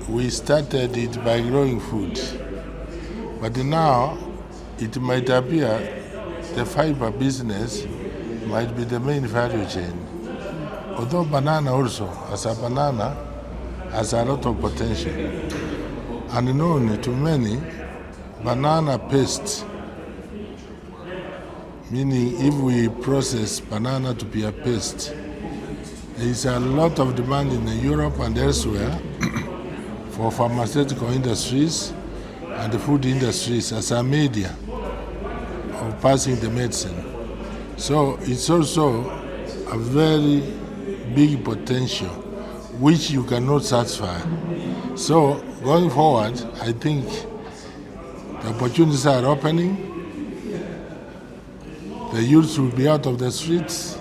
we started it by growing food. But now it might appear the fiber business might be the main value chain. Although banana also, as a banana, has a lot of potential. Unknown to many, banana paste, meaning if we process banana to be a paste, there is a lot of demand in Europe and elsewhere for pharmaceutical industries and the food industries as a media of passing the medicine. So it's also a very big potential which you cannot satisfy. So going forward, I think the opportunities are opening. The youths will be out of the streets.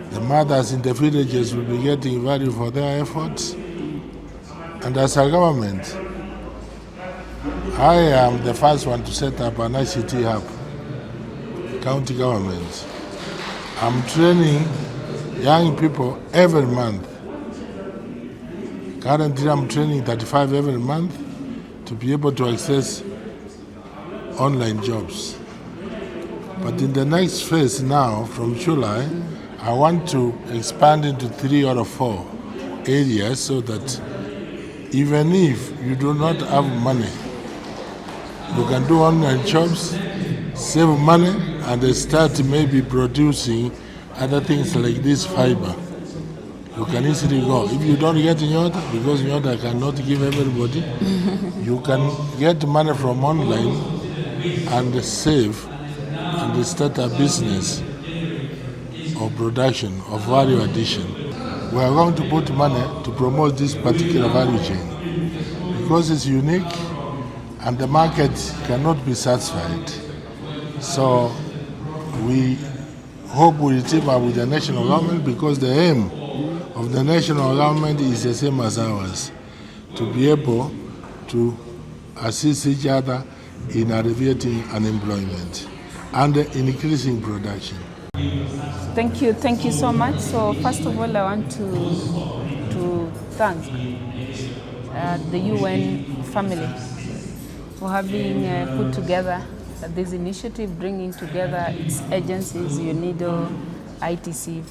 The mothers in the villages will be getting value for their efforts. And as a government, I am the first one to set up an ICT hub, county government. I'm training young people every month. Currently, I'm training 35 every month to be able to access online jobs. But in the next phase now, from July, I want to expand into 3 or 4 areas so that even if you do not have money, you can do online jobs, save money, and start maybe producing other things like this fiber. You can easily go. If you don't get Nyota, because Nyota cannot give everybody, you can get money from online and save and start a business of production, of value addition. We are going to put money to promote this particular value chain because it's unique and the market cannot be satisfied. So we hope we will team up with the national government because the aim of the national government is the same as ours, to be able to assist each other in alleviating unemployment and increasing production. Thank you so much. So first of all, I want to thank the UN family for having put together this initiative, bringing together its agencies, UNIDO, ITC,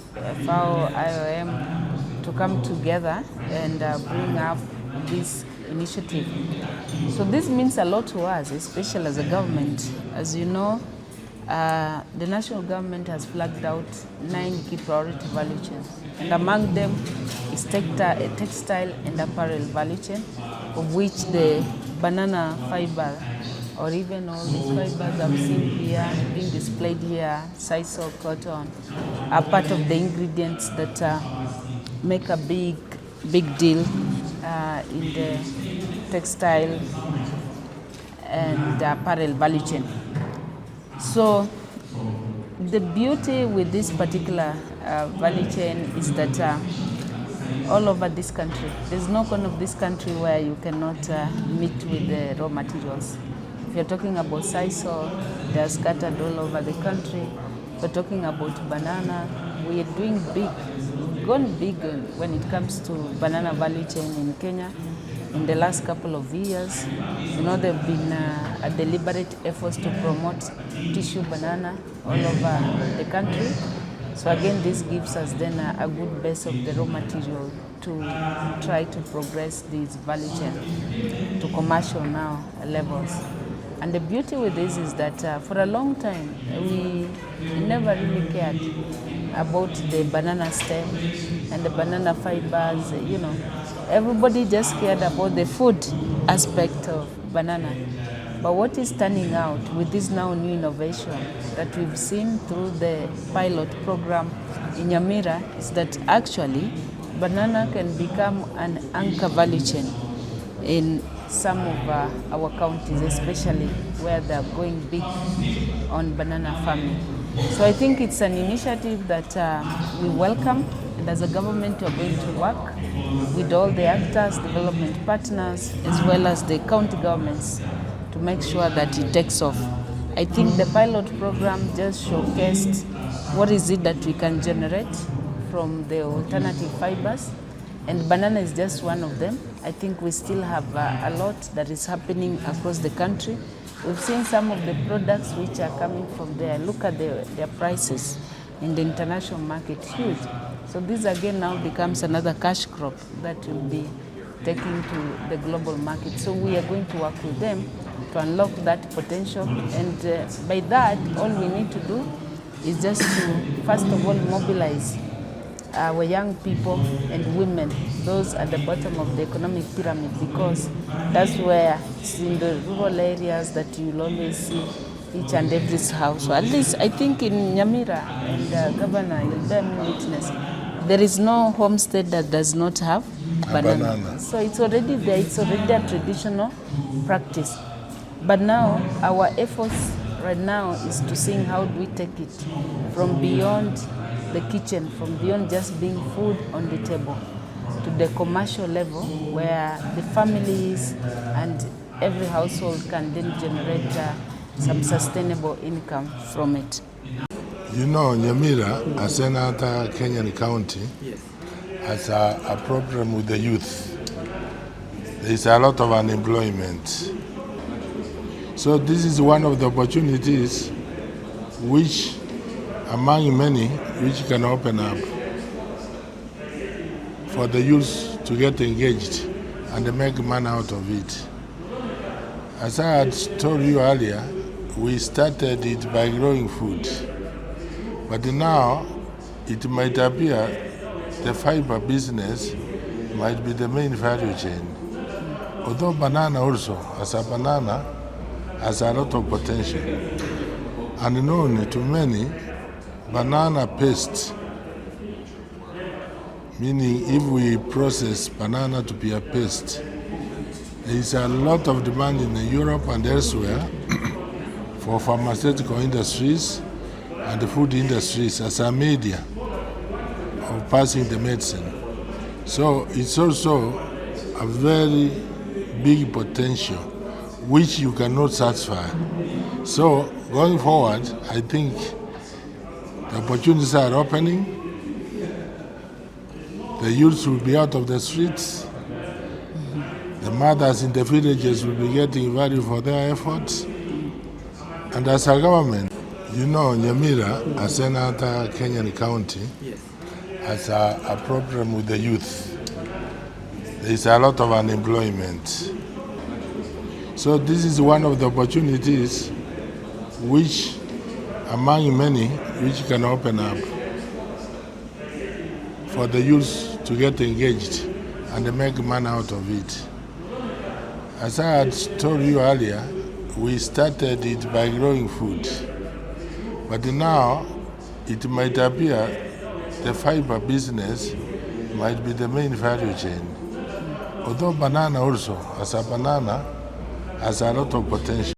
FAO, IOM, to come together and bring up this initiative. So this means a lot to us, especially as a government. As you know, the national government has flagged out 9 key priority value chains, and among them is textile and apparel value chain, of which the banana fiber, or even all these fibers I've seen here, being displayed here, sisal, cotton, are part of the ingredients that make a big deal in the textile and apparel value chain. So the beauty with this particular value chain is that all over this country, there's no corner of this country where you cannot meet with the raw materials. If you're talking about sisal, they are scattered all over the country. If you're talking about banana, we are doing big. We've gone big when it comes to banana value chain in Kenya. In the last couple of years, you know, there have been a deliberate efforts to promote tissue banana all over the country. So again, this gives us then a good base of the raw material to try to progress this value chain to commercial now levels. And the beauty with this is that for a long time, we never really cared about the banana stem and the banana fibers, you know. Everybody just cared about the food aspect of banana. But what is turning out with this now new innovation that we've seen through the pilot program in Nyamira is that actually banana can become an anchor value chain in some of our counties, especially where they're going big on banana farming. So I think it's an initiative that we welcome, and as a government we are going to work with all the actors, development partners, as well as the county governments to make sure that it takes off. I think the pilot program just showcased what is it that we can generate from the alternative fibers, and banana is just one of them. I think we still have a lot that is happening across the country. We've seen some of the products which are coming from there. Look at their prices in the international market, huge. So this again now becomes another cash crop that will be taken to the global market. So we are going to work with them to unlock that potential. And by that, all we need to do is just to, first of all, mobilize our young people and women, those at the bottom of the economic pyramid, because that's where it's in the rural areas that you'll always see each and every house. So at least I think in Nyamira, and Governor, you'll bear me witness, there is no homestead that does not have banana. So it's already there, it's already a traditional practice. But now our efforts right now is to see how do we take it from beyond the kitchen, from beyond just being food on the table, to the commercial level where the families and every household can then generate some sustainable income from it. You know, Nyamira, as another Kenyan county, has a problem with the youth. There is a lot of unemployment. So this is one of the opportunities which, among many, which can open up for the youth to get engaged and make money out of it. As I had told you earlier, we started it by growing food. But now it might appear the fibre business might be the main value chain. Although banana also, as a banana, has a lot of potential. Unknown to many, banana paste, meaning if we process banana to be a paste, there is a lot of demand in Europe and elsewhere for pharmaceutical industries and the food industries as a media of passing the medicine. So it's also a very big potential which you cannot satisfy. So going forward, I think the opportunities are opening. The youths will be out of the streets. The mothers in the villages will be getting value for their efforts. And as a government, you know, Nyamira, as another Kenyan county, has a problem with the youth. There is a lot of unemployment. So this is one of the opportunities which, among many, which can open up for the youth to get engaged and make money out of it. As I had told you earlier, we started it by growing food. But now it might appear the fibre business might be the main value chain. Although banana also, as a banana, has a lot of potential.